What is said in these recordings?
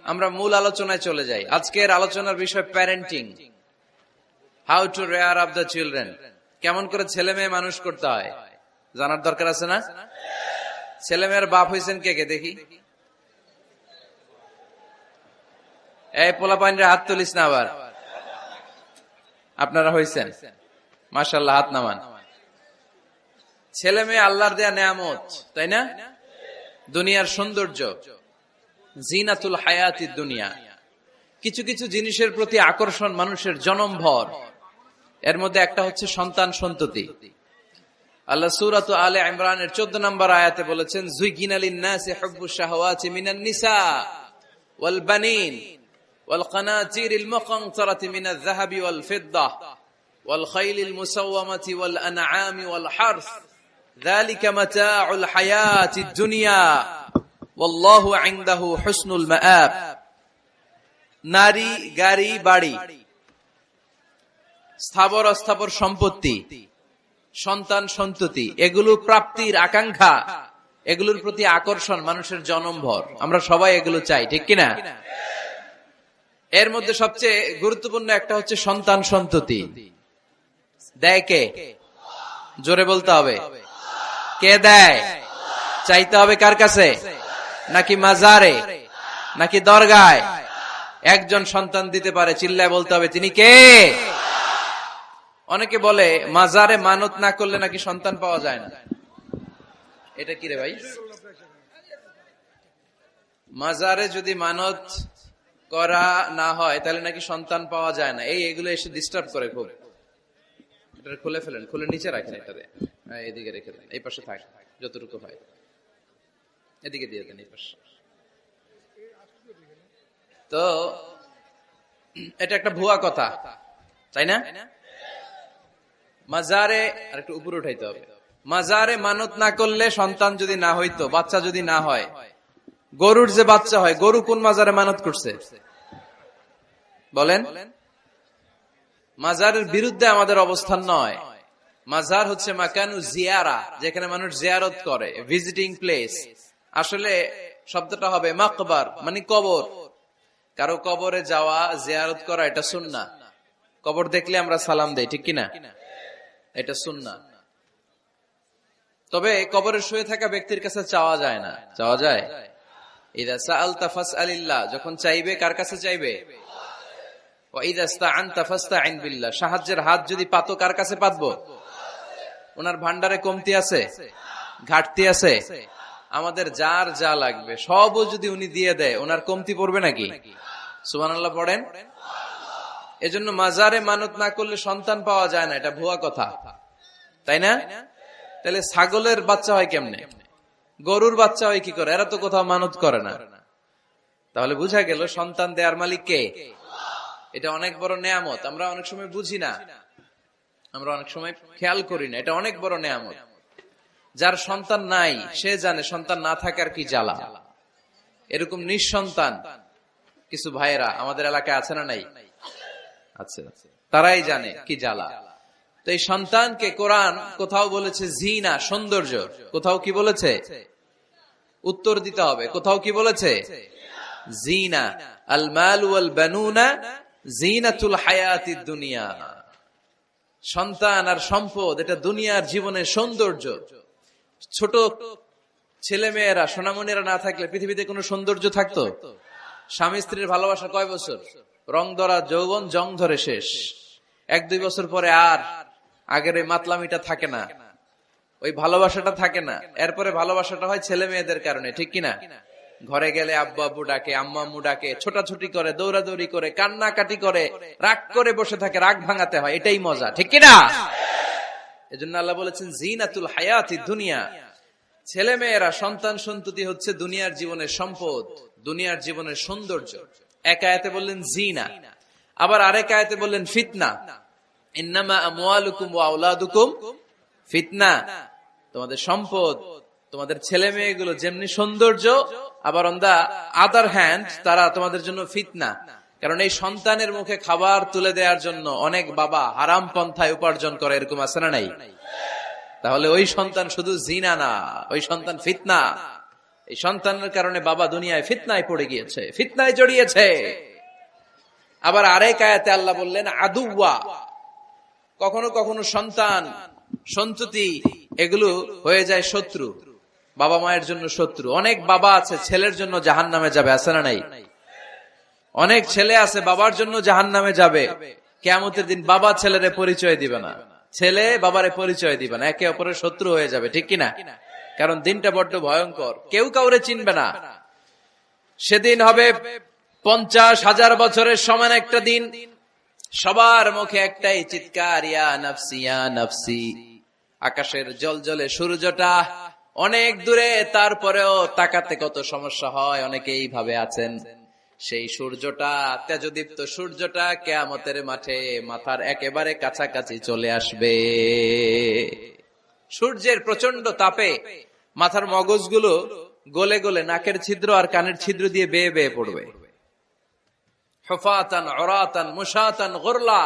আমরা মূল আলোচনায় চলে যাই। আজকের আলোচনার বিষয় parenting, how to rare up the children. কেমন করে ছেলে মেয়ে মানুষ করতে হয় জানার দরকার আছে না? ছেলে মেয়ের বাপ হয়েছেন কে কে দেখি? এই পোলাপাইনরা হাত তুলিস না আবার। আপনারা হয়েছেন? মাশাআল্লাহ, হাত নামান। ছেলে মেয়ে আল্লাহর দেয়া নেয়ামত, তাই না? দুনিয়ার সৌন্দর্য, জিনাতুল হায়াতিদ দুনিয়া। কিছু কিছু জিনিসের প্রতি আকর্ষণ মানুষের জনমভর। এর মধ্যে একটা হচ্ছে সন্তান সন্ততি। আল্লাহ সূরাত আলে ইমরানের 14 নম্বর আয়াতে বলেছেন, যুইগিনা লিন-নাসি হুব্বুশ শাহাওয়াতি মিনান নিসা ওয়াল বানিন ওয়াল কানাতিরিল মুকানতারাতি মিনাজ যাহাবি ওয়াল ফিদ্দাহ ওয়াল খাইলিল মুসাওয়ামাতি ওয়াল আনআমি ওয়াল হারস যালিকা মাতাউল হায়াতিদ দুনিয়া ওয়াল্লাহু ইনদাহু হুসনুল মাআব। নারী, গাড়ি, বাড়ি, স্থাবর অস্থাবর সম্পত্তি, সন্তান সন্ততি, এগুলো প্রাপ্তির আকাঙ্ক্ষা, এগুলোর প্রতি আকর্ষণ মানুষের জনমভর। আমরা সবাই এগুলো চাই, ঠিক কিনা? এর মধ্যে সবচেয়ে গুরুত্বপূর্ণ একটা হচ্ছে সন্তান সন্ততি। দেয় কে? জোরে বলতে হবে, কে দেয়? চাইতে হবে কার কাছে? নাকি মাজারে, নাকি দরগায়? একজন সন্তান দিতে পারে, চিল্লায় বলতে হবে তিনি কে? অনেকে বলে মাজারে মানত না করলে নাকি সন্তান পাওয়া যায় না। এটা কি রে ভাই? মাজারে যদি মানত করা না হয় তাহলে নাকি সন্তান পাওয়া যায় না। এগুলো এসে ডিস্টার্ব করে খুব। এটা খুলে ফেলেন, খুলে নিচে রাখেন, এটাতে এদিকে রেখে দেন, এই পাশে থাক যতটুকু হয়, এদিকে দিয়ে দেন এই পাশে। তো এটা একটা ভুয়া কথা, তাই না? মাজারে আর একটু উপরে উঠাইতে হবে। মাজারে মানত না করলে সন্তান যদি না হইতো, বাচ্চা যদি না হয়, গরুর যে বাচ্চা হয়, গরু কোন মাজারে মানত করছে বলেন? মাজারের বিরুদ্ধে আমাদের অবস্থান নয়। মাজার হচ্ছে মাকানু জিয়ারা, যেখানে মানুষ জিয়ারত করে, ভিজিটিং প্লেস। আসলে শব্দটা হবে মাকবার, মানে কবর। কারো কবরে যাওয়া, জিয়ারত করা, এটা সুন্নাহ। কবর দেখলে আমরা সালাম দেই, ঠিক কিনা? এটা সুন্নাহ। তবে কবরে শুয়ে থাকা ব্যক্তির কাছে চাওয়া যায় না। চাওয়া যায়? ইযা সাআলতা ফাসআলিল্লাহ, যখন চাইবে কার কাছে চাইবে? ওয়া ইযা ইসতাআনতা ফাসতাইন বিল্লাহ, সাহায্যের হাত যদি পাতো কার কাছে পাতবো? ওনার ভান্ডারে কমতি আছে, ঘাটতি আছে, আমাদের যার যা লাগবে সবও যদি উনি দিয়ে দেয়, ওনার কমতি পড়বে নাকি? সুবহানাল্লাহ পড়েন। এজন্য মাজারে মানত না করলে সন্তান পাওয়া যায় না, এটা ভুয়া কথা, তাই না? তাহলে ছাগলের বাচ্চা হয় কেমনে? গরুর বাচ্চা হয় কি করে? এরা তো কোথাও মানত করে না। তাহলে বুঝা গেল সন্তান দেয়ার মালিক কে? এটা অনেক বড় নেয়ামত। আমরা অনেক সময় বুঝি না, আমরা অনেক সময় খেয়াল করি না, এটা অনেক বড় নেয়ামত। যার সন্তান নাই সে জানে সন্তান না থাকার কি জ্বালা। এরকম নিঃসন্তান কিছু ভাইয়েরা আমাদের এলাকায় আছে না নাই? আছে, তারাই জানে কি জ্বালা। তো এই সন্তানকে কোরআন কোথাও বলেছে জিনা, সৌন্দর্য, কোথাও কি বলেছে? উত্তর দিতে হবে। কোথাও কি বলেছে? জিনা। আল মাল ওয়াল বানুনা জিনাতুল হায়াতিদ দুনিয়া। সন্তান আর সম্পদ এটা দুনিয়ার জীবনের সৌন্দর্য। ছোট ছেলে মেয়েরা, সোনামণিরা না থাকলে পৃথিবীতে কোনো সৌন্দর্য থাকতো? স্বামী স্ত্রীর ভালোবাসা কয় বছর? রং ধরা যৌবন, জং ধরে শেষ। 1-2 বছর পরে আর আগের ওই মাতলামিটা থাকে না, ওই ভালোবাসাটা থাকে না। এরপরে ভালোবাসাটা হয় ছেলে মেয়েদের কারণে, ঠিক কিনা? ঘরে গেলে আব্বু আব্বু ডাকে, আম্মা আম্মু ডাকে, ছোটাছুটি করে, দৌড়াদৌড়ি করে, কান্নাকাটি করে, রাগ করে বসে থাকে, রাগ ভাঙাতে হয়, এটাই মজা, ঠিক কিনা? এজন্য আল্লাহ বলেছেন জিনাতুল হায়াতিদ দুনিয়া। ছেলে মেয়েরা, সন্তান সন্ততি হচ্ছে দুনিয়ার জীবনের সম্পদ, দুনিয়ার জীবনের সৌন্দর্য। এক আয়াতে বললেন জিনা, আবার আরেক আয়াতে বললেন ফিতনা। ইন্নামা আমওয়ালুকুম ওয়া আওলাদুকুম ফিতনা। তোমাদের সম্পদ, তোমাদের ছেলে মেয়েগুলো যেমনি সৌন্দর্য, আবার অন দা আদার হ্যান্ড তারা তোমাদের জন্য ফিতনা। কারণ এই সন্তানের মুখে খাবার তুলে দেওয়ার জন্য অনেক বাবা হারাম পন্থায় উপার্জন করে, এরকম আছে না নাই? তাহলে ওই সন্তান শুধু জিনা না, ওই সন্তান ফিতনা। এই সন্তানের কারণে বাবা দুনিয়ায় ফিতনায় পড়ে গিয়েছে, ফিতনায় জড়িয়েছে। আবার আরেক আয়াতে আল্লাহ বললেন আদুওয়া, কখনো কখনো সন্তান সন্ততি এগুলো হয়ে যায় শত্রু, বাবা মায়ের জন্য শত্রু। অনেক বাবা আছে ছেলের জন্য জাহান্নামে যাবে, আছে না নাই? অনেক ছেলে আছে বাবার জন্য জাহান্নামে যাবে। কিয়ামতের দিন বাবা ছেলেরে পরিচয় দিবে না, ছেলে বাবারে পরিচয় দিবে না, একে অপরের শত্রু হয়ে যাবে, ঠিক কিনা? কারণ দিনটা বড্ড ভয়ঙ্কর, কেউ কাউরে চিনবে না। সেদিন হবে 50,000 বছরের সমান একটা দিন। সবার মুখে একটাই চিৎকার, ইয়া নাফসি ইয়া নাফসি। আকাশের জলজলে সূর্যটা অনেক দূরে, তারপরেও তাকাতে কত সমস্যা হয়, অনেকে এইভাবে আছেন। সেই সূর্যটা, তেজদীপ্ত সূর্যটা কিয়ামতের মাঠে মাথার একেবারে কাছাকাছি চলে আসবে। সূর্যের প্রচন্ড তাপে মাথার মগজগুলো গলে গলে নাকের ছিদ্র আর কানের ছিদ্র দিয়ে বেয়ে বেয়ে পড়বে। হুফাতান উরাতান মুশাতান গুরলা,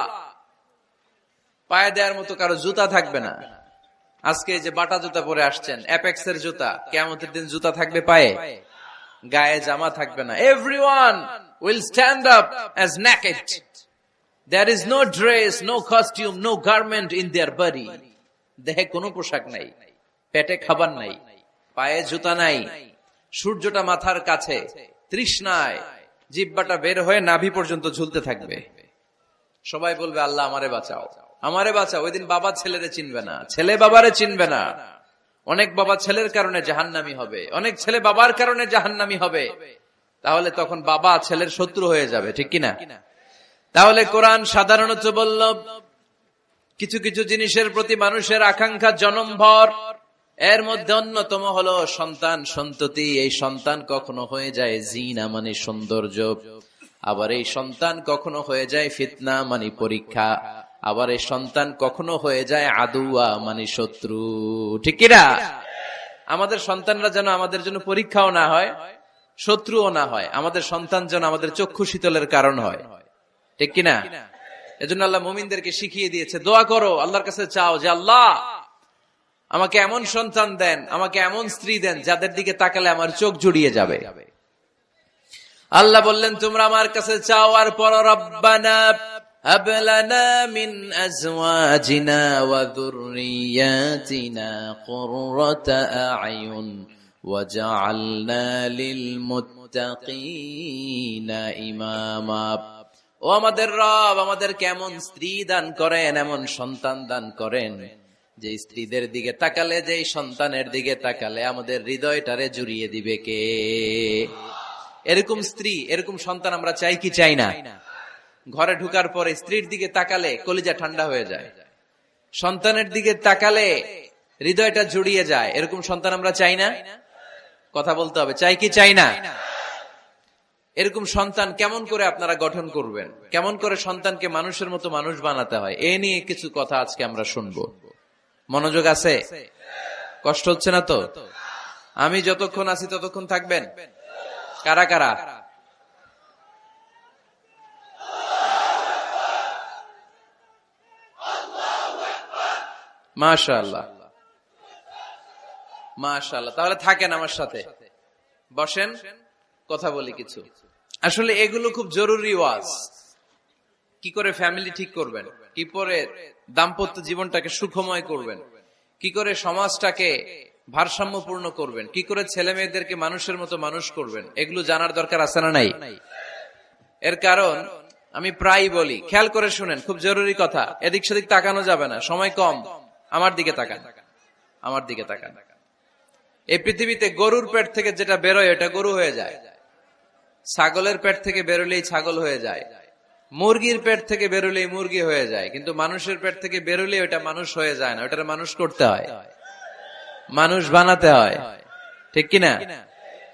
পায়ে দেওয়ার মতো কারো জুতা থাকবে না। আজকে যে বাটা জুতা পরে আসছেন, অ্যাপেক্সের জুতা, কিয়ামতের দিন জুতা থাকবে পায়ে, গায়ে জামা থাকবে না। Everyone will stand up as naked. There is no dress, no costume, no garment in their body. দেহে কোনো পোশাক নাই, পেটে খাবার নাই, পায়ে জুতা নাই, সূর্যটা মাথার কাছে, তৃষ্ণায় জিহ্বাটা বের হয়ে নাভি পর্যন্ত ঝুলতে থাকবে। সবাই বলবে আল্লাহ আমারে বাঁচাও, আমারে বাঁচাও। ওই দিন বাবা ছেলেরে চিনবে না, ছেলে বাবারে চিনবে না। অনেক বাবা ছেলের কারণে জাহান্নামী হবে, অনেক ছেলে বাবার কারণে জাহান্নামী হবে। তাহলে তখন বাবা ছেলের শত্রু হয়ে যাবে, ঠিক কিনা? তাহলে কোরআন সাধারণত বলল কিছু কিছু জিনিসের প্রতি মানুষের আকাঙ্ক্ষা জনমভর, এর মধ্যে অন্যতম হলো সন্তান সন্ততি। এই সন্তান কখনো হয়ে যায় জিনা মানে সৌন্দর্য, আবার এই সন্তান কখনো হয়ে যায় ফিতনা মানে পরীক্ষা, আবার এই সন্তান কখনো হয়ে যায় আদুয়া মানে শত্রু, ঠিক কিনা? আমাদের সন্তানরা যেন আমাদের জন্য পরীক্ষাও না হয়, শত্রুও না হয়। আমাদের সন্তান যেন আমাদের চক্ষু শীতলের কারণ হয়, ঠিক কিনা? এজন্য আল্লাহ মুমিনদেরকে শিখিয়ে দিয়েছে, দোয়া করো, আল্লাহর কাছে চাও যে আল্লাহ আমাকে এমন সন্তান দেন, আমাকে এমন স্ত্রী দেন যাদের দিকে তাকালে আমার চোখ জুড়িয়ে যাবে। আল্লাহ বললেন তোমরা আমার কাছে চাও আর পড়ো, রব্বানা হাব লানা মিন আজওয়াজিনা ওয়া যুররিয়াতিনা কুররাতা আ'য়ুন ওয়াজআলনা লিল মুত্তাকিনা ইমামা। ও আমাদের রব, আমাদের কেমন স্ত্রী দান করেন, এমন সন্তান দান করেন যে স্ত্রীদের দিকে তাকালে, যে সন্তানের দিকে তাকালে আমাদের হৃদয়টারে জুড়িয়ে দিবে কে? এরকম স্ত্রী, এরকম সন্তান আমরা চাই কি চাই না? ঘরে ঢুকার পরে স্ত্রীর দিকে তাকালে কলিজা ঠান্ডা হয়ে যায়, সন্তানের দিকে তাকালে হৃদয়টা জুড়িয়ে যায়। এরকম সন্তান আমরা চাই না? কথা বলতে হবে, চাই কি চাই না? এরকম সন্তান কেমন করে আপনারা গঠন করবেন, কেমন করে সন্তানকে মানুষের মতো মানুষ বানাতে হয়, এ নিয়ে কিছু কথা আজকে আমরা শুনবো। মনোযোগ আছে? কষ্ট হচ্ছে না তো? আমি যতক্ষণ আছি ততক্ষণ থাকবেন? কারা কারা? মাশাআল্লাহ, মাশাআল্লাহ। তাহলে থাকেন আমার সাথে, বসেন, কথা বলি কিছু। আসলে এগুলো খুব জরুরি ওয়াজ। কি করে ফ্যামিলি ঠিক করবেন, কি করে দাম্পত্য জীবনটাকে সুখময় করবেন, কি করে সমাজটাকে ভারসাম্যপূর্ণ করবেন, কি করে ছেলে মেয়েদেরকে মানুষের মতো মানুষ করবেন, এগুলো জানার দরকার আছে না নাই? এর কারণ আমি প্রায় বলি, খেয়াল করে শুনেন, খুব জরুরি কথা, এদিক সেদিক তাকানো যাবে না, সময় কম। আমার দিকে তাকান, আমার দিকে তাকান। এই পৃথিবীতে গরুর পেট থেকে যেটা বেরোয় এটা গরু হয়ে যায়, ছাগলের পেট থেকে বেরোলেই ছাগল হয়ে যায়, মুরগির পেট থেকে বেরোলেই মুরগি হয়ে যায়, কিন্তু মানুষের পেট থেকে বেরোলে ওটা মানুষ হয়ে যায় না, ওটার মানুষ করতে হয়, মানুষ বানাতে হয়, ঠিক কিনা?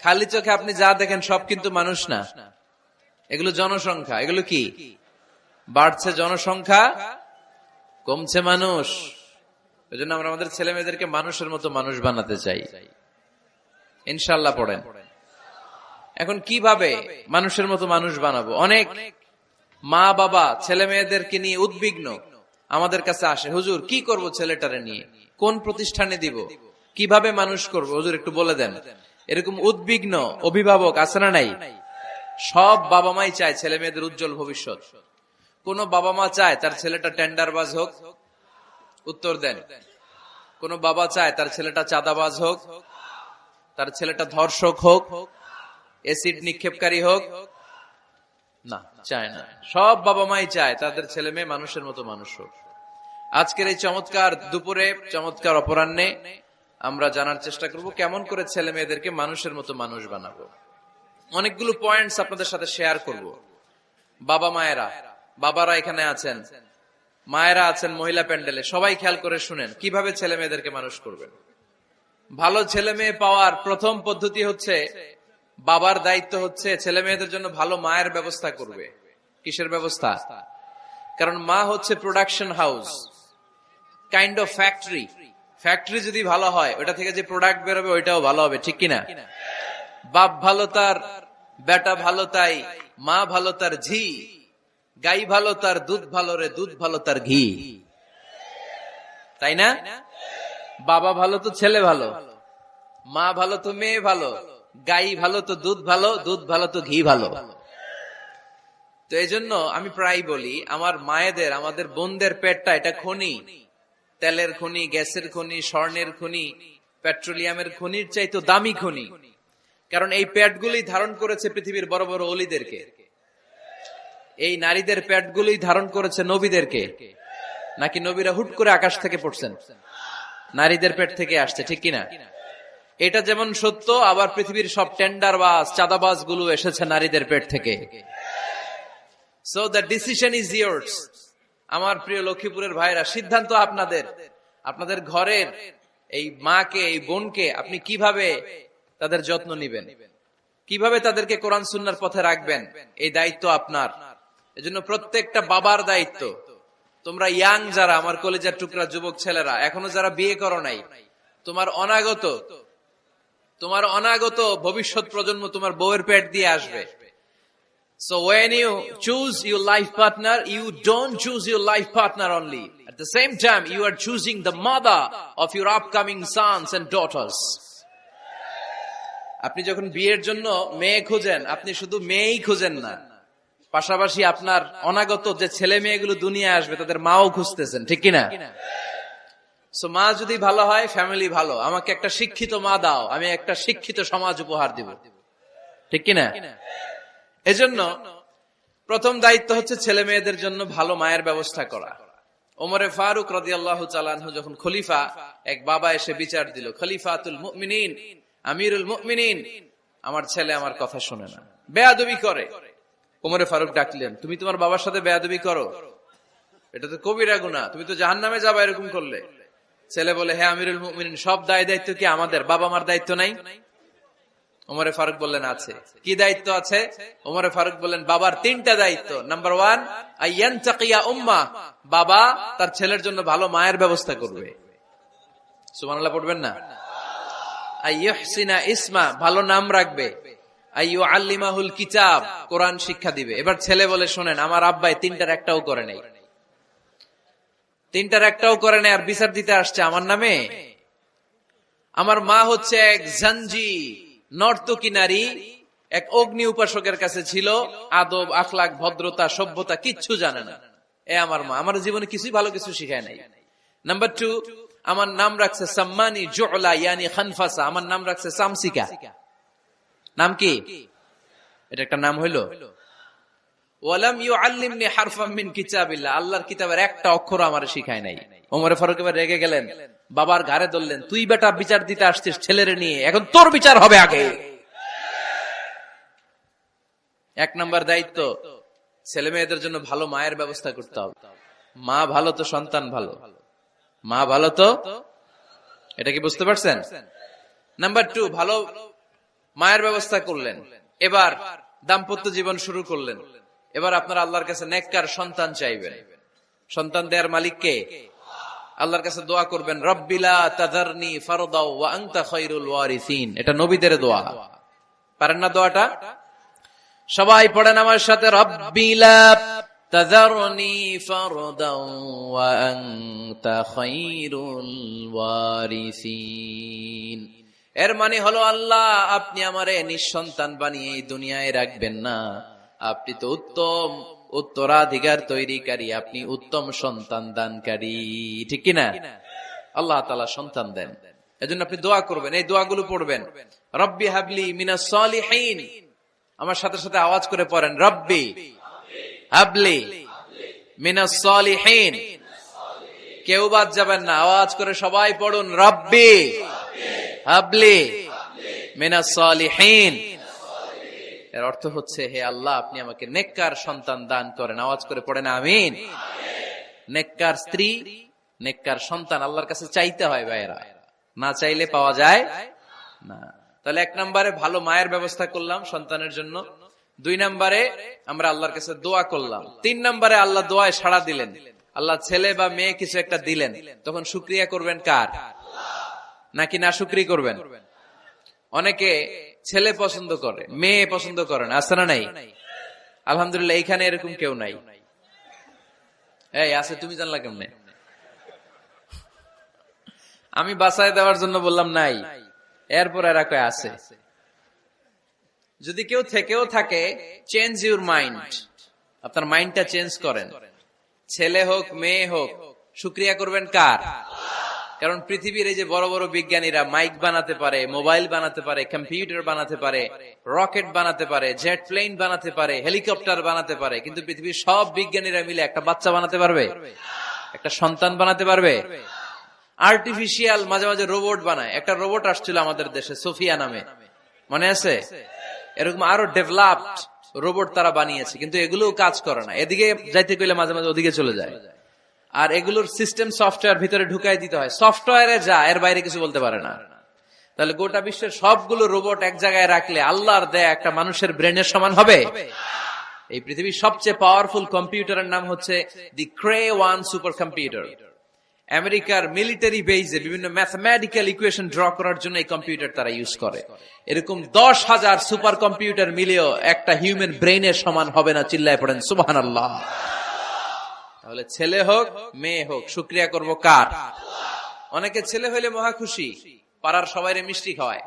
খালি চোখে আপনি যা দেখেন সব কিন্তু মানুষ না, এগুলো জনসংখ্যা। এগুলো কি? বাড়ছে জনসংখ্যা, কমছে মানুষ। এই জন্য আমরা আমাদের ছেলে মেয়েদেরকে মানুষের মতো মানুষ বানাতে চাই, ইনশাআল্লাহ। পড়েন। এখন কিভাবে মানুষের মতো মানুষ বানাবো? অনেক মা বাবা ছেলে মেয়েদেরকে নিয়ে উদ্বিগ্ন, আমাদের কাছে আসে, হুজুর কি করব ছেলেটারে নিয়ে, কোন প্রতিষ্ঠানে দিব, কিভাবে মানুষ করব, হুজুর একটু বলে দেন। এরকম উদ্বিগ্ন অভিভাবক আছে না নাই? সব বাবা মাই চায় ছেলে মেয়েদের উজ্জ্বল ভবিষ্যৎ। কোন বাবা মা চায় তার ছেলেটা টেন্ডারবাজ হোক? উত্তর দেন। কোন বাবা চায় তার ছেলেটা চাঁদাবাজ হোক, তার ছেলেটা ধর্ষক হোক, এসিড নিক্ষেপকারী হোক? না, চায় না। সব বাবা মাই চায় তাদের ছেলে মেয়ে মানুষের মতো মানুষ হোক। আজকের এই চমৎকার দুপুরে, চমৎকার অপরাহ্নে আমরা জানার চেষ্টা করব কেমন করে ছেলে মেয়েদেরকে মানুষের মতো মানুষ বানাবো। অনেকগুলো পয়েন্টস আপনাদের সাথে শেয়ার করব। বাবা মায়েরা, বাবারা এখানে আছেন, মায়েরা আছেন মহিলা প্যান্ডেলে, সবাই খেয়াল করে শুনেন কিভাবে ছেলে মেয়েদেরকে মানুষ করবেন। ভালো ছেলে মেয়ে পাওয়ার প্রথম পদ্ধতি হচ্ছে, বাবার দায়িত্ব হচ্ছে ছেলে মেয়েদের জন্য ভালো মায়ের ব্যবস্থা করবে। কিসের ব্যবস্থা? কারণ মা হচ্ছে production house, kind of factory. Factory যদি ভালো হয়, ওটা থেকে যে প্রোডাক্ট বেরোবে ওইটাও ভালো হবে, ঠিক কিনা? বাপ ভালো তার বেটা ভালো তাই, মা ভালো তার ঝি, গাই ভালো তার দুধ ভালো রে, দুধ ভালো তার ঘি, তাই না? বাবা ভালো তো ছেলে ভালো, মা ভালো তো মেয়ে ভালো, গাই ভালো তো দুধ ভালো, দুধ ভালো তো ঘি ভালো। তো এই জন্য আমি প্রায় বলি, আমার মায়েদের, আমাদের বোনদের পেটটা এটা খনি, তেলের খনি, গ্যাসের খনি, স্বর্ণের খনি, পেট্রোলিয়ামের খনির চাইতো দামি খনি। কারণ এই পেটগুলোই ধারণ করেছে পৃথিবীর বড় বড় অলিদেরকে। এই নারীদের পেটগুলোই ধারণ করেছে নবীদেরকে। নাকি নবীরা হুট করে আকাশ থেকে পড়ছেন? নারীদের পেট থেকে আসছে, ঠিক কিনা? এটা যেমন সত্য, আবার পৃথিবীর সব টেন্ডারবাজ, চাঁদাবাজ গুলো এসেছে নারীদের পেট থেকে। So the decision is years. আমার প্রিয় লক্ষ্মীপুরের ভাইরা, সিদ্ধান্ত আপনাদের। আপনাদের ঘরের এই মাকে, এই বোনকে আপনি কিভাবে তাদের যত্ন নিবেন, কিভাবে তাদেরকে কোরআন সুন্নাহর পথে রাখবেন, এই দায়িত্ব আপনার। এজন্য প্রত্যেকটা বাবার দায়িত্ব। তোমরা ইয়াং যারা, আমার কলেজের টুকরা যুবক ছেলেরা, এখনো যারা বিয়ে করো নাই, তোমার অনাগত ভবিষ্যৎ প্রজন্ম তোমার বউয়ের পেট দিয়ে আসবে। So when you choose your life partner, you don't choose your life partner only. At the same time, you are choosing the mother of your upcoming sons and daughters. আপনি যখন বিয়ের জন্য মেয়ে খোঁজেন, আপনি শুধু মেয়েই খোঁজেন না, পাশাপাশি আপনার অনাগত যে ছেলে মেয়েগুলো দুনিয়ায় আসবে তাদের মাও খুঁজতেছেন, ঠিক কিনা? সো মা যদি ভালো হয়, ফ্যামিলি ভালো। আমাকে একটা শিক্ষিত মা দাও, আমি একটা শিক্ষিত সমাজ উপহার দিব, ঠিক কিনা? এজন্য প্রথম দায়িত্ব হচ্ছে ছেলে মেয়েদের জন্য ভালো মায়ের ব্যবস্থা করা। ওমরে ফারুক রাদিয়াল্লাহু তাআলা আনহু যখন খলিফা, এক বাবা এসে বিচার দিল, খলিফাতুল মুমিনিন, আমিরুল মুমিনিন, আমার ছেলে আমার কথা শুনে না, বেয়াদবি করে। ওমরে ফারুক ডাকলেন, তুমি তোমার বাবার সাথে বেয়াদবি করো? এটা তো কবিরা গুনাহ, তুমি তো জাহান্নামে যাবে এরকম করলে। ছেলে বলে, হ্যাঁ আমিরুল মুমিনিন, সব দায় দায়িত্ব কি আমাদের? বাবা মার দায়িত্ব নাই? ওমরে ফারুক বললেন, আছে। কি দায়িত্ব আছে? ওমরে ফারুক বললেন, বাবার তিনটা দায়িত্ব। নাম্বার 1, আইয়ানতাকিয়া উম্মাহ, বাবা তার ছেলের জন্য ভালো মায়ের ব্যবস্থা করবে। সুবহানাল্লাহ পড়বেন না? আইয়ুহসিনা ইসমা, ভালো নাম রাখবে। আইয়ুআল্লিমাহুল কিতাব, কোরআন শিক্ষা দিবে। এবার ছেলে বলে, শোনেন, আমার আব্বাই তিনটার একটাও করে নাই, তিনটার একটাও করে নাই, আর বিচার দিতে আসছে আমার নামে। আমার মা হচ্ছে এক জাঞ্জি, নর্তকী নারী, এক অগ্নি উপাসকের কাছে ছিল, আদব, আখলাক, ভদ্রতা, সভ্যতা কিচ্ছু জানে না। আমার মা আমার জীবনে কিছুই ভালো কিছু শিখায় নাই। নাম্বার 2, আমার নাম রাখছে সাম্মানি জুলা, ইয়ানি খানফাসা, আমার নাম রাখছে সামসিকা। নাম কি? এটা একটা নাম হইলো? ওয়ালাম ইউআল্লিমনি হারফাম মিন কিতাবিল্লাহ, আল্লাহর কিতাবের একটা অক্ষর আমারে শিখায় নাই। ওমরে ফারুক এবার রেগে গেলেন, বাবার ঘাড়ে ধরলেন, তুই বেটা বিচার দিতে আসছিস ছেলেরে নিয়ে, এখন তোর বিচার হবে আগে। এক নাম্বার দায়িত্ব, ছেলে মেয়েদের জন্য ভালো মায়ের ব্যবস্থা করতে হবে। মা ভালো তো সন্তান ভালো, মা ভালো তো, এটা কি বুঝতে পারছেন? নাম্বার 2, ভালো মায়ের ব্যবস্থা করলেন, এবার দাম্পত্য জীবন শুরু করলেন। এবার আপনারা আল্লাহর কাছে নেককার সন্তান চাইবেন। সন্তান দেয়ার মালিক কে? আল্লাহর কাছে দোয়া করবেন, রব্বিলা তাযারনি ফারদাও ওয়া আনতা খায়রুল ওয়ারিসিন। এটা নবীদের দোয়া, পারেন না দোয়াটা? সবাই পড়েন আমার সাথে, রব্বিলা তাযারনি ফারদাও ওয়া আনতা খায়রুল ওয়ারিসিন। এর মানে হলো আল্লাহ আপনি আমারে নিঃসন্তান বানিয়ে এই দুনিয়ায় রাখবেন না, আপনি তো উত্তম উত্তরাধিকার তৈরিকারী, আপনি উত্তম সন্তান দানকারী, ঠিক কিনা? আল্লাহ তাআলা সন্তান দেন, এজন্য আপনি দোয়া করবেন, এই দোয়াগুলো পড়বেন। রব্বি হাবলি মিনাস সালিহিন, আমার সাথে সাথে আওয়াজ করে পড়েন, রব্বি হাবলি মিনাস সালিহিন। কেউ বাদ যাবেন না, আওয়াজ করে সবাই পড়ুন, রব্বি হাবলি মিনাস সালিহিন। এর অর্থ হচ্ছে, হে আল্লাহ আপনি আমাকে নেককার সন্তান দান করেন। আওয়াজ করে পড়েন আমিন। নেককার স্ত্রী, নেককার সন্তান আল্লাহর কাছে চাইতে হয় ভাইয়েরা, না চাইলে পাওয়া যায় না। তাহলে 1 নম্বরে ভালো মায়ের ব্যবস্থা করলাম সন্তানের জন্য, 2 নম্বরে আমরা আল্লাহর কাছে দোয়া করলাম, 3 নম্বরে আল্লাহ দোয়ায় সাড়া দিলেন, আল্লাহ ছেলে বা মেয়ে কিছু একটা দিলেন, তখন শুকরিয়া করবেন কার? নাকি না শুকরিয়া করবেন? অনেকে ছেলে পছন্দ করে, মেয়ে পছন্দ করেন, আছে না নাই? আলহামদুলিল্লাহ এখানে এরকম কেউ নাই। এই আছে, তুমি জানলা কেমনে? আমি বাঁচায় দেওয়ার জন্য বললাম নাই, এরপর এরা কয় আছে। যদি কেউ থেকেও থাকে, চেঞ্জ ইউর মাইন্ড, আপনার মাইন্ডটা চেঞ্জ করেন। ছেলে হোক মেয়ে হোক, শুকরিয়া করবেন কার? কারণ পৃথিবীর এই যে বড় বড় বিজ্ঞানীরা মাইক বানাতে পারে, মোবাইল বানাতে পারে, কম্পিউটার বানাতে পারে, রকেট বানাতে পারে, জেট প্লেন বানাতে পারে, হেলিকপ্টার বানাতে পারে, কিন্তু পৃথিবীর সব বিজ্ঞানীরা মিলে একটা বাচ্চা বানাতে পারবে? একটা সন্তান বানাতে পারবে? আর্টিফিশিয়াল মাঝে মাঝে রোবট বানায়। একটা রোবট আসছিল আমাদের দেশে, সোফিয়া নামে, মনে আছে? এরকম আরো ডেভেলপড রোবট তারা বানিয়েছে, কিন্তু এগুলোও কাজ করে না। এদিকে যাইতে কইলে মাঝে মাঝে ওদিকে চলে যায়। আর এগুলোর সিস্টেম সফটওয়্যার ভিতরে ঢুকাই দিতে হয়, সফটওয়্যারে যা, এর বাইরে কিছু বলতে পারে না। তাহলে গোটা বিশ্বের সবগুলো রোবট এক জায়গায় রাখলে আল্লাহর দেয়া একটা মানুষের ব্রেনের সমান হবে? এই পৃথিবীর সবচেয়ে পাওয়ারফুল কম্পিউটারের নাম হচ্ছে দি ক্রে 1 সুপার কম্পিউটার। আমেরিকার মিলিটারি বেজে বিভিন্ন ম্যাথমেটিক্যাল ইকুয়েশন ড্র করার জন্য এই কম্পিউটার তারা ইউজ করে। এরকম 10,000 সুপার কম্পিউটার মিলেও একটা হিউম্যান ব্রেইনের সমান হবে না। চিল্লায় পড়েন সুবহানাল্লাহ। তাহলে ছেলে হোক মেয়ে হোক, শুকরিয়া করব কার? অনেকে ছেলে হইলে মহা খুশি, পাড়ার সবাইরে মিষ্টি খাওয়ায়,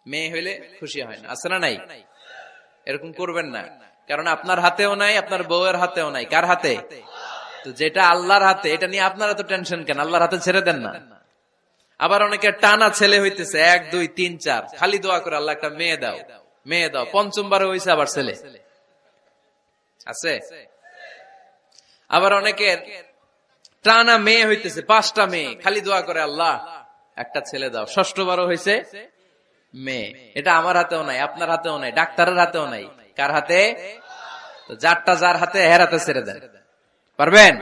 মেয়ে হইলে খুশি হয় না, আছে না নাই? এরকম করবেন না, কারণ আপনার হাতেও নাই, আপনার বউয়ের হাতেও নাই। কার হাতে? তো যেটা আল্লাহর হাতে, এটা নিয়ে আপনারা তো টেনশন কেন? আল্লাহর হাতে ছেড়ে দেন না। আবার অনেকে টানা ছেলে হইতেছে 1 2 3 4, খালি দোয়া করে আল্লাহ একটা মেয়ে দাও, মেয়ে দাও। 5ম বারে হইছে আবার ছেলে, আছে? আবার অনেকের টানা মেয়ে হইতেছে 5টা মেয়ে, খালি দোয়া করে আল্লাহ একটা ছেলে দাও। 6ষ্ঠ বারও হইছে মেয়ে। এটা আমার হাতেও নাই, আপনার হাতেও নাই, ডাক্তারের হাতেও নাই। কার হাতে? তো যারটা যার হাতে, হের হাতে ছেড়ে দেন। পারবেন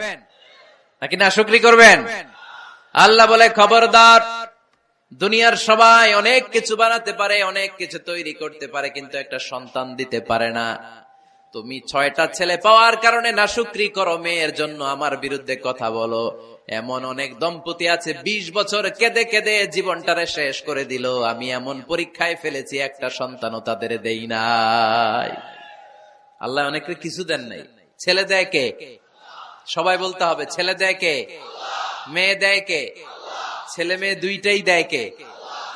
নাকি না শুকরি করবেন? আল্লাহ বলে, খবরদার, দুনিয়ার সবাই অনেক কিছু বানাতে পারে, অনেক কিছু তৈরি করতে পারে, কিন্তু একটা সন্তান দিতে পারে না। তুমি 6টা ছেলে পাওয়ার কারণে না শুকরি করো, মেয়ের জন্য আমার বিরুদ্ধে কথা বলো। এমন অনেক দম্পতি আছে 20 বছর কেঁদে কেঁদে জীবনটারে শেষ করে দিল। আমি এমন পরীক্ষায় ফেলেছি, একটা সন্তানও তাদের দেই নাই। আল্লাহ অনেকের কিছু দেন নাই। ছেলে দেয় কে? সবাই বলতে হবে, ছেলে দেয় কে? মেয়ে দেয় কে? ছেলে মেয়ে দুইটাই দেয় কে?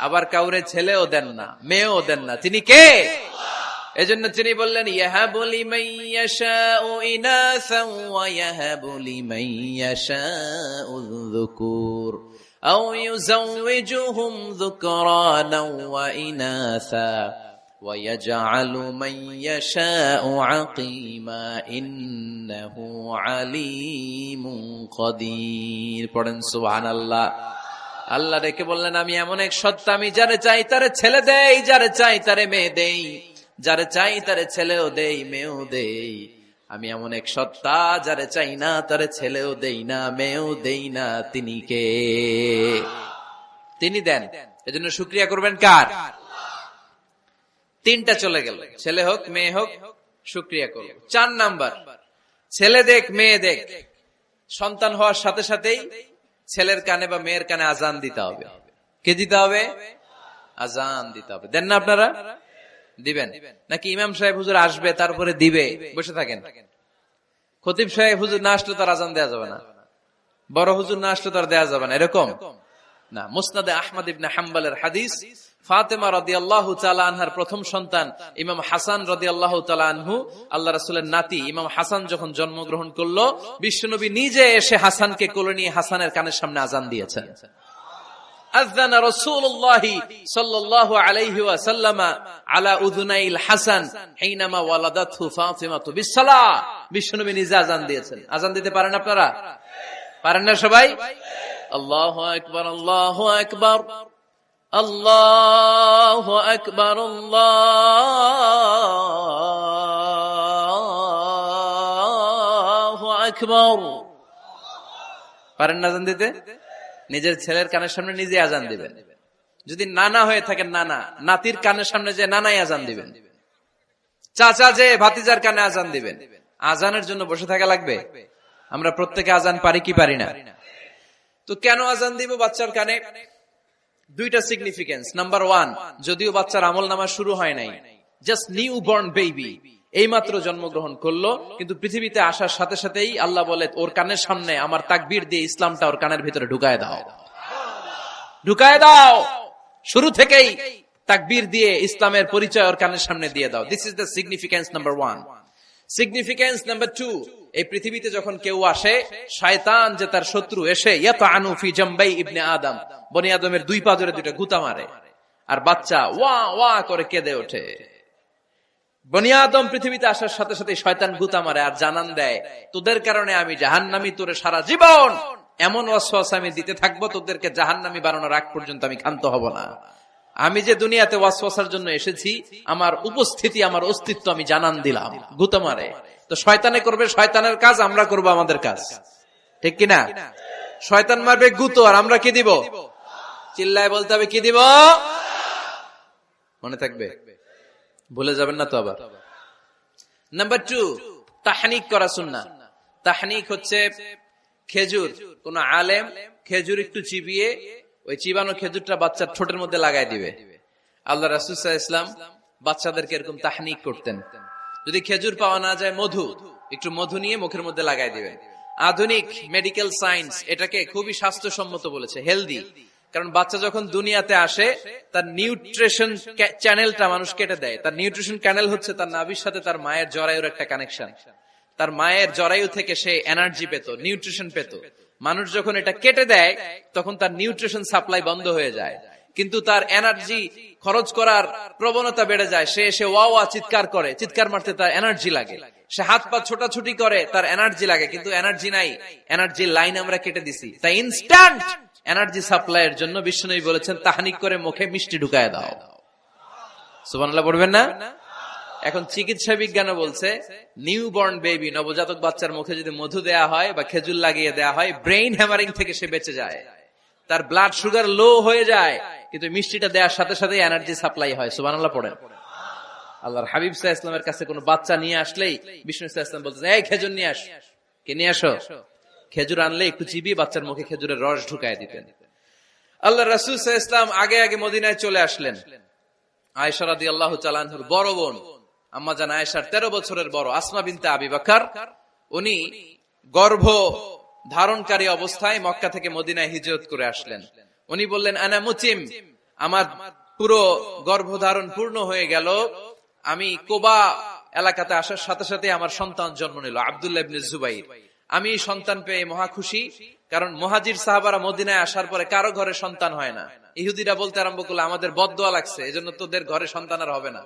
আবার কাউরে ছেলেও দেন না, মেয়েও দেন না, তিনি কে? এজন্য তিনি বললেন, ইয়াহাবু লিমান ইয়াশাউ ইনাসান ওয়া ইয়াহাবু লিমান ইয়াশাউ যুকুর আও ইউযাওয়িজুহুম যুকরানাও ওয়া ইনাসা ওয়া ইয়াজআলু মান ইয়াশাউ আকিমা ইন্নাহু আলীমুন কাদির। পড়েন সুবহানাল্লাহ। আল্লাহ ডেকে বললেন, আমি এমন এক সত্তা, আমি যারে চাই তারে ছেলে দেই, যারে চাই তারে মেয়ে দেই, যারে চাই তারে ছেলেও দেই, মেয়েও দেই। আমি এমন এক সত্তা, যারে চাই না তারে ছেলেও দেই না, মেয়েও দেই না। তিনি কে? তিনি দেন। এজন্য শুকরিয়া করবেন কার? 3টা চলে গেল, ছেলে হোক মেয়ে হোক, শুকরিয়া করব। 4 নাম্বার, ছেলে দেখ মেয়ে দেখ, সন্তান হওয়ার সাথে সাথেই ছেলের কানে বা মেয়ের কানে আজান দিতে হবে। কে দিতে হবে? আজান দিতে হবে। দেন না আপনারা? দিবেন নাকি ইমাম সাহেব হুজুর আসবে তারপরে দিবে, বসে থাকেন? খতিব সাহেব হুজুর না আসলে তার আজান দেওয়া যাবে না, বড় হুজুর না আসলে তার দেওয়া যাবে না, এরকম না। মুসনাদে আহমদ ইবনে হাম্বলের হাদিস, ফাতেমা রাদিয়াল্লাহু তাআলা আনহার প্রথম সন্তান ইমাম হাসান রাদিয়াল্লাহু তাআলা আনহু, আল্লাহ রাসূলের নাতি ইমাম হাসান যখন জন্মগ্রহণ করলো, বিশ্বনবী নিজে এসে হাসানকে কোলে নিয়ে হাসানের কানের সামনে আযান দিয়েছেন। আযানা রাসূলুল্লাহি সাল্লাল্লাহু আলাইহি ওয়াসাল্লাম আলা উযুনাইল হাসান হিনামা ওয়ালাদাতহু ফাতিমাতু বিসসালাহ। বিশ্বনবী নিজে আযান দিয়েছেন। আযান দিতে পারেন আপনারা? পারেন না সবাই? আল্লাহু আকবার, আল্লাহু আকবার, আল্লাহু আকবার, আল্লাহু আকবার। পারেন না আযান দিতে? নিজের ছেলের কানের সামনে নিজে আযান দিবেন। যদি নানা হয়ে থাকেন, নানা নাতির কানের সামনে যে নানাই আযান দিবেন, চাচা যে ভাতিজার কানে আযান দিবেন। আযানের জন্য বসে থাকা লাগবে? আমরা প্রত্যেকে আযান পারি কি পারি না? তো কেন আযান দিব বাচ্চার কানে? দুইটা সিগনিফিকেন্স। নাম্বার 1, যদিও বাচ্চার আমলনামা শুরু হয় নাই, জাস্ট নিউ বর্ন বেবি, এইমাত্র জন্মগ্রহণ করলো, কিন্তু পৃথিবীতে আসার সাথে সাথেই আল্লাহ বলে ওর কানের সামনে আমার তাকবীর দিয়ে ইসলামটা ওর কানের ভিতরে ঢুকায় দাও, ঢুকায় দাও। শুরু থেকেই তাকবীর দিয়ে ইসলামের পরিচয় ওর কানের সামনে দিয়ে দাও। This is the significance number 1। Significance number 2, এই পৃথিবীতে যখন কেউ আসে, শয়তান যে তার শত্রু এসে ইয়াতানু ফি জামবাই ইবনে আদম, বনি আদমের দুই পা ধরে দুইটা গুতা মারে, আর বাচ্চা ওয়া ওয়া করে কেঁদে ওঠে। বনি আদম পৃথিবীতে আসার সাথে সাথে শয়তান গুতা মারে আর জানান দেয়, তোদের কারণে আমি জাহান্নামী, তোরে সারা জীবন এমন ওয়াসওয়াসা আমি দিতে থাকবো, তোদেরকে জাহান্নামী বানানোর আগ পর্যন্ত আমি ক্ষান্ত হব না। আমি যে দুনিয়াতে ওয়াসওয়াসার জন্য এসেছি, আমার উপস্থিতি, আমার অস্তিত্ব আমি জানান দিলাম। গুতা মারে। তো শয়তানে করবে শয়তানের কাজ, আমরা করব আমাদের কাজ, ঠিক কিনা? শয়তান মারবে গুতো, আর আমরা কি দিব? চিল্লায় বলতে হবে কি দিব? মনে থাকবে, ভুলে যাবেন না তো আবার। নাম্বার 2, তাহনিক করা সুন্নাহ। তাহনিক হচ্ছে খেজুর, কোন আলেম খেজুর একটু চিবিয়ে ওই চিবানো খেজুরটা বাচ্চার ঠোঁটের মধ্যে লাগাই দিবে। আল্লাহ রাসূল সাল্লাল্লাহু আলাইহি ওয়াসাল্লাম বাচ্চাদেরকে এরকম তাহনিক করতেন। যদি খেজুর পাওয়া না যায়, একটু মধু নিয়ে মুখের মধ্যে লাগাই দিবেন। আধুনিক মেডিকেল সায়েন্স এটাকে খুবই স্বাস্থ্যসম্মত বলেছে, হেলদি। কারণ বাচ্চা যখন দুনিয়াতে আসে, তার নিউট্রিশন চ্যানেলটা মানুষ কেটে দেয়। তার নিউট্রিশন চ্যানেল হচ্ছে তার নাভির সাথে তার মায়ের জরায়ুর একটা কানেকশন। তার মায়ের জরায়ু থেকে সে এনার্জি পেত, নিউট্রিশন পেত। মানুষ যখন এটা কেটে দেয়, তখন তার নিউট্রিশন সাপ্লাই বন্ধ হয়ে যায়, কিন্তু তার এনার্জি খরচ করার প্রবণতা বেড়ে যায়। সে এসে ওয়া ওয়া চিৎকার করে, চিৎকার মারতে তার এনার্জি লাগে। সে হাত পা ছোটাছুটি করে, তার এনার্জি লাগে, কিন্তু এনার্জি নাই। এনার্জি লাইন আমরা কেটে দিছি। তাই ইনস্ট্যান্ট এনার্জি সাপ্লাইয়ের জন্য বিশ্বনবী বলেছেন, তাহনিক করে মুখে মিষ্টি ঢুকায় দাও। সুবহানাল্লাহ পড়বেন না? এখন চিকিৎসা বিজ্ঞানও বলছে, নিউবর্ন বেবি, নবজাতক বাচ্চার মুখে যদি মধু দেয়া হয় বা খেজুর লাগিয়ে দেয়া হয়, ব্রেইন হ্যামারিং থেকে সে বেঁচে যায়। তার ব্লাড সুগার লো হয়ে যায়, কিন্তু মিষ্টিটা দেওয়ার সাথে সাথে এনার্জি সাপ্লাই হয়। সুবহানাল্লাহ পড়েন। আল্লাহর হাবিব সাল্লাল্লাহু আলাইহি ওয়াসাল্লামের কাছে কোনো বাচ্চা নিয়ে আসলেই বিষ্ণু সাল্লাল্লাহু আলাইহি ওয়াসাল্লাম বলতেন, এই খেজুর নিয়ে আস। কে নিয়ে আসো? খেজুর আনলে একটু চিবিয়ে বাচ্চার মুখে খেজুরের রস ঢুকায় দিতেন। আল্লাহ রাসূল সাল্লাল্লাহু আলাইহি ওয়াসাল্লাম আগে আগে মদিনায় চলে আসলেন। আয়েশা রাদিয়াল্লাহু তাআলা আনহার বড় বোন, আম্মা জান আয়েশার 13 বছরের বড় আসমা বিনতে আবি বকর, উনি গর্ভ ধারণকারী অবস্থায় মক্কা থেকে মদিনায় হিজরত করে আসলেন। উনি বললেন, আনা মুতিম, আমার পুরো গর্ভধারণ পূর্ণ হয়ে গেল। আমি কোবা এলাকাতে আসার সাথে সাথে আমার সন্তান জন্ম নিল, আব্দুল্লাহ ইবনে জুবাইর। আমি সন্তান পেয়ে মহা খুশি, কারণ মুহাজির সাহাবারা মদিনায় আসার পরে কারো ঘরে সন্তান হয় না। ইহুদিরা বলতে আরম্ভ করলো, আমাদের বদদোয়া লাগছে, এজন্য তোদের ঘরে সন্তান আর হবে না।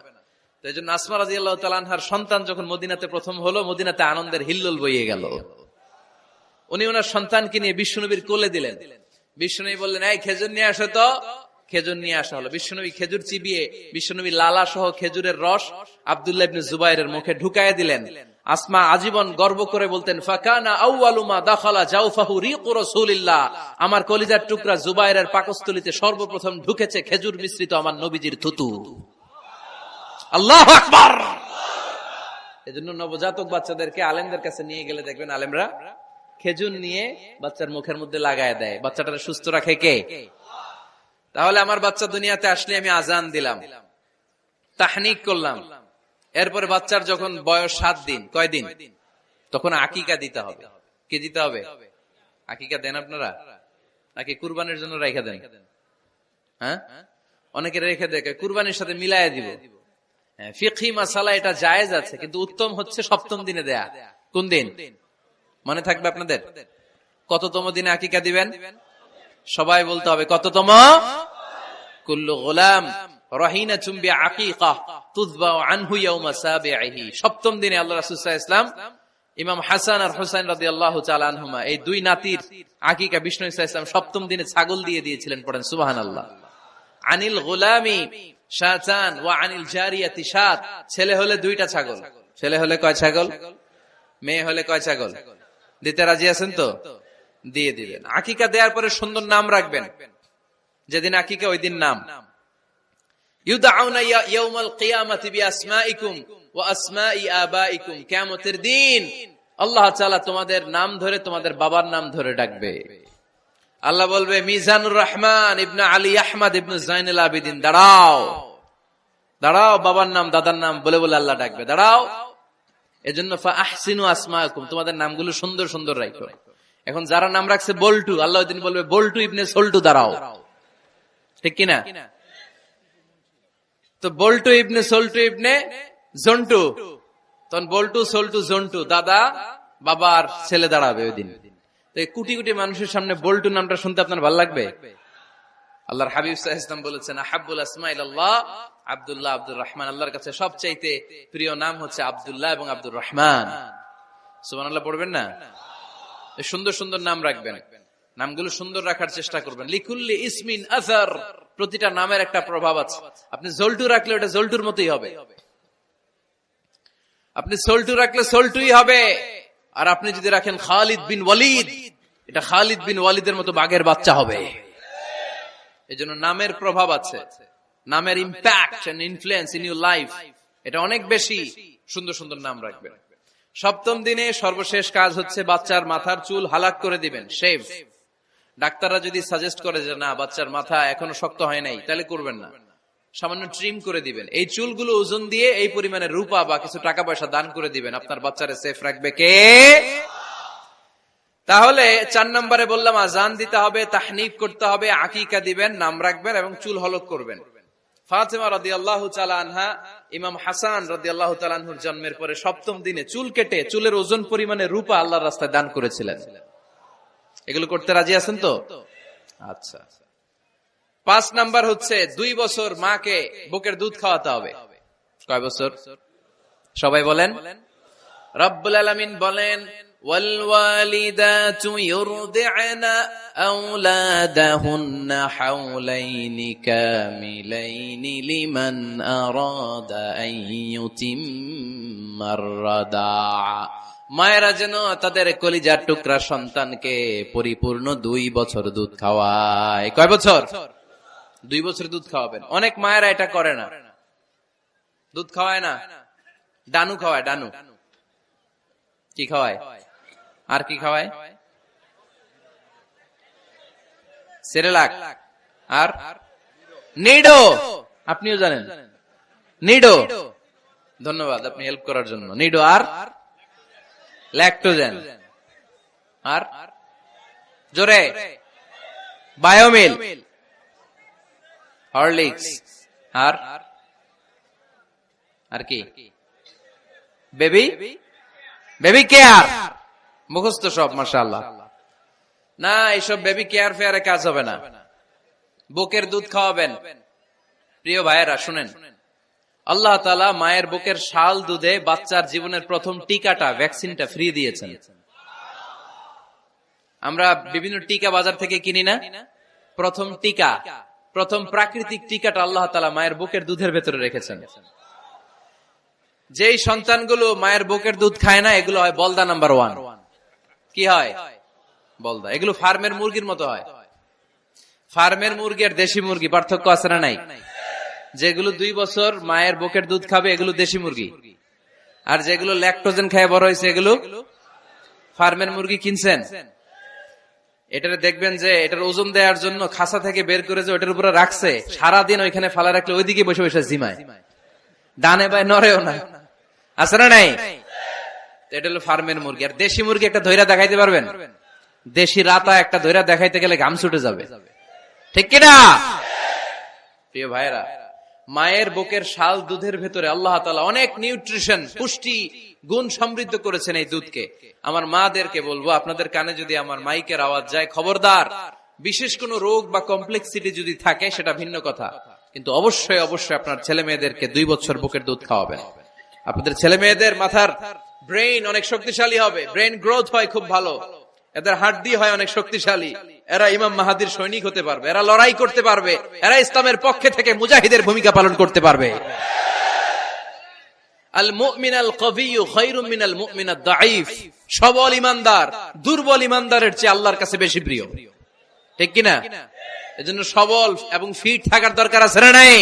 তো এই জন্য আসমা রাদিয়াল্লাহু তাআলা আনহার সন্তান যখন মদিনাতে প্রথম হলো, মদিনাতে আনন্দের হিল্লোল বইয়ে গেল। উনি ওনার সন্তানকে নিয়ে বিশ্বনবীর কোলে দিলেন। বিশ্বনবী বললেন, এই খেজুর নিয়ে আসো তো। খেজুর নিয়ে আসা হলো। বিশ্বনবী খেজুর চিবিয়ে বিশ্বনবী লালা সহ খেজুরের রস আব্দুল্লাহ ইবনে জুবাইরের মুখে ঢুকায় দিলেন। আসমা আজীবন গর্ব করে বলতেন, ফাকানা আউয়ালু মা দাখালা জাওফাহু রিকু রাসূলিল্লাহ, আমার কলিজার টুকরা জুবাইরের পাকস্থলীতে সর্বপ্রথম ঢুকেছে খেজুর মিশ্রিত আমার নবীজির থুতু। আল্লাহু আকবার। এজন্য নবজাতক বাচ্চাদেরকে আলেমদের কাছে নিয়ে গেলে দেখবেন আলেমরা খেজুর নিয়ে বাচ্চার মুখের মধ্যে লাগায় দেয়। বাচ্চাটাকে সুস্থ রাখে কে? তাহলে আমার বাচ্চা দুনিয়াতে আসলে আমি আজান দিলাম, তাহনিক করলাম, এরপরে বাচ্চার যখন বয়স 7 দিন, কয়দিন, তখন আকিকা দিতে হবে। কি দিতে হবে? আকিকা দেন আপনারা নাকি কুরবানির জন্য রাইখা দেন? হ্যাঁ, অনেকে রেখে দেখে কুরবানির সাথে মিলাইয়া দিব। ফিকহি মাসালা এটা জায়েজ আছে, কিন্তু উত্তম হচ্ছে সপ্তম দিনে দেয়া। কোন দিন মনে থাকবে আপনাদের? কততম দিনে আকিকা দিবেন? সবাই বলতে হবে কততম? কুল্লু গোলাম রাহিনাতুম বিআকিকা তুযবাউ আনহু ইয়াওমা সাবিহি। সপ্তম দিনে আল্লাহ রাসূল সাল্লাল্লাহু আলাইহি ওয়াসাল্লাম ইমাম হাসান আর হুসাইন রাদিয়াল্লাহু তাআলা আনহুমা এই দুই নাতির আকিকা বিষ্ণু সাল্লাল্লাহু আলাইহি ওয়াসাল্লাম সপ্তম দিনে ছাগল দিয়ে দিয়েছিলেন। পড়েন সুবহানাল্লাহ। আনিল গোলামি শাতান ওয়া আনিল জারিয়াতি শাত। ছেলে হলে দুইটা ছাগল। ছেলে হলে কয় ছাগল? মেয়ে হলে কয় ছাগল? দিতে রাজি আছেন তো? দিয়ে দিবেন। আকিকা দেওয়ার পরে সুন্দর নাম রাখবেন। যেদিন আকিকা ওই দিন নাম। ইউদাউনা ইয়াউমাল কিয়ামাতি বিআসমাইকুম ওয়া আসমাই আবাইকুম। কিয়ামতের দিন আল্লাহ তাআলা তোমাদের নাম ধরে তোমাদের বাবার নাম ধরে ডাকবে। আল্লাহ বলবে মিজানুর রহমান ইবনে আলী আহমদ ইবনে জাইনুল আবিদিন, দাঁড়াও দাঁড়াও, বাবার নাম দাদার নাম বলে বলে আল্লাহ ডাকবে, দাঁড়াও। এজন্য ফাআহসিনু আসমাকুম, তোমাদের নামগুলো সুন্দর সুন্দর রাখো। এখন যারা নাম রাখছে বল্টু, আল্লাহ ওই দিন বলবে বল্টু ইবনে সল্টু, দাঁড়াও। ঠিক কিনা? তো বল্টু ইবনে সল্টু ইবনে জন্টু, তখন বল্টু সল্টু জন্টু, দাদা বাবার ছেলে দাঁড়াবে ওই দিন। তো এই কোটি কোটি মানুষের সামনে বল্টু নামটা শুনতে আপনার ভালো লাগবে? আল্লাহর হাবিব সাল্লাল্লাহু আলাইহি ওয়াসাল্লাম বলেছেন আহাব্বুল আসমা ইলাল্লাহ আব্দুল্লাহ আব্দুর রহমান। আল্লাহর কাছে সবচাইতে প্রিয় নাম হচ্ছে আব্দুল্লাহ এবং আব্দুর রহমান। সুবহানাল্লাহ পড়বেন না? সুন্দর সুন্দর নাম রাখবেন, নামগুলো সুন্দর রাখার চেষ্টা করবেন। লিকুল্লি ইসমিন আসার, প্রতিটা নামের একটা প্রভাব আছে। আপনি জল্টু রাখলে ওটা জল্টুর মতোই হবে, আপনি সল্টু রাখলে সল্টুই হবে। আর আপনি যদি রাখেন খালিদ বিন ওয়ালিদ, এটা খালিদ বিন ওয়ালিদের মতো বাঘের বাচ্চা হবে। এজন্য নামের প্রভাব আছে, নামের impact and influence in your life এটা অনেক বেশি। সুন্দর সুন্দর নাম রাখবেন। সপ্তম দিনে সর্বশেষ কাজ হচ্ছে বাচ্চার মাথার চুল হালাক করে দিবেন, শেভ। ডাক্তাররা যদি সাজেস্ট করে যে না বাচ্চার মাথা এখনো শক্ত হয় নাই, তাহলে করবেন না, সামান্য ট্রিম করে দিবেন। এই চুলগুলো ওজন দিয়ে এই পরিমাণে রূপা বা কিছু টাকা পয়সা দান করে দিবেন। আপনার বাচ্চারে সেফ রাখবে কে? তাহলে 4 নম্বরে বললাম আজান দিতে হবে, তাহনিক করতে হবে, আকিকা দিবেন, নাম রাখবেন এবং চুল হলক করবেন। ফাতেমা রাদিয়াল্লাহু তাআলা আনহা ইমাম হাসান রাদিয়াল্লাহু তাআলা আনহুর জন্মের পরে সপ্তম দিনে চুল কেটে চুলের ওজন পরিমাণে রূপা আল্লাহর রাস্তায় দান করেছিলেন। এগুলো করতে রাজি আছেন তো? আচ্ছা। 5 নাম্বার হচ্ছে 2 বছর মাকে বুকের দুধ খাওয়াতে হবে। কয় বছর? সবাই বলেন। রব্বুল আলামিন বলেন ওয়াল ওয়ালিদাতু ইউরদি'না আওলাদাহুন্না হাওলাইনি কামিলাইনি লিমান আরাদা আন ইউতিম্মার রাদা'a। মায়েরা যেন তাদের কলিজার টুকরা সন্তানকে পরিপূর্ণ 2 বছর দুধ খাওয়ায়। কয় বছর? 2 বছর দুধ খাওয়াবেন। অনেক মায়েরা এটা করে না, দুধ খাওয়ায় না, ডানু খাওয়ায়। ডানু কি খাওয়ায়? আর কি খাওয়ায়? সেরেলাক আর নিডো। আপনিও জানেন নিডো? ধন্যবাদ আপনি হেল্প করার জন্য। নিডো আর ল্যাকটোজেন আর জোরে বায়োমিল, হরলিক্স আর কি? Baby care. মুখস্থ সব মাশাআল্লাহ। না, এইসব বেবি কেয়ার ফেয়ারে কাজ হবে না। বুকের দুধ খাওয়াবেন। প্রিয় ভাইয়েরা শুনেন, আল্লাহ তাআলা মায়ের বুকের শাল দুধে বাচ্চার জীবনের প্রথম টিকাটা, ভ্যাকসিনটা ফ্রি দিয়েছেন। আমরা বিভিন্ন টিকা বাজার থেকে কিনি না? প্রথম টিকা, প্রথম প্রাকৃতিক টিকাটা আল্লাহ তাআলা মায়ের বুকের দুধের ভেতরে রেখেছেন। যেই সন্তানগুলো মায়ের বুকের দুধ খায় না, এগুলো হয় বলদা নাম্বার 1। কি হয়? বলদা। এগুলো ফার্মের মুরগির মতো হয়। ফার্মের মুরগি আর দেশি মুরগি পার্থক্য আছে না নাই? যেগুলো 2 বছর মায়ের বুকের দুধ খাবে এগুলো দেশি মুরগি, আর যেগুলো ল্যাকটোজেন খায় বড় হয়েছে এগুলো ফার্মের মুরগি। কিনছেন? এটারে দেখবেন যে এটার ওজন দেওয়ার জন্য খাসা থেকে বের করে যে ওটার উপরে রাখছে, সারাদিন ওইখানে ফালা রাখলে ওইদিকে বসে বসে জিমায়, ডানে বাই নড়েও না। আছে না নাই? এটা হলো ফার্মের মুরগি। আর দেশি মুরগি একটা ধৈরা দেখাইতে পারবেন? দেশি রাতা একটা ধৈরা দেখাইতে গেলে ঘাম ছুটে যাবে, ঠিক কিনা? প্রিয় ভাইরা, মায়ের বুকের শাল দুধের ভেতরে আল্লাহ তাআলা অনেক নিউট্রিশন, পুষ্টি গুণ সমৃদ্ধ করেছেন এই দুধকে। আমার মাদেরকে বলবো, আপনাদের কানে যদি আমার মাইকের আওয়াজ যায়, খবরদার, বিশেষ কোনো রোগ বা কমপ্লেক্সিটি যদি থাকে সেটা ভিন্ন কথা, কিন্তু অবশ্যই অবশ্যই আপনার ছেলে মেয়েদেরকে 2 বছর বুকের দুধ খাওয়াবেন। আপনাদের ছেলে মেয়েদের মাথার ব্রেইন অনেক শক্তিশালী হবে, ব্রেইন গ্রোথ হয় খুব ভালো, এদের হাড্ডি হয় অনেক শক্তিশালী, এরা ইমাম মাহাদির সৈনিক হতে পারবে, এরা লড়াই করতে পারবে, এরা ইসলামের পক্ষে থেকে মুজাহিদের ভূমিকা পালন করতে পারবে। আল মুমিন আল কবিয়্যু খায়রুম মিনাল মুমিন আদ দাঈফ। সবল ঈমানদার দুর্বল ঈমানদারের চেয়ে আল্লাহর কাছে বেশি প্রিয়, ঠিক কিনা? এজন্য সবল এবং ফিট থাকার দরকার আছে না নাই?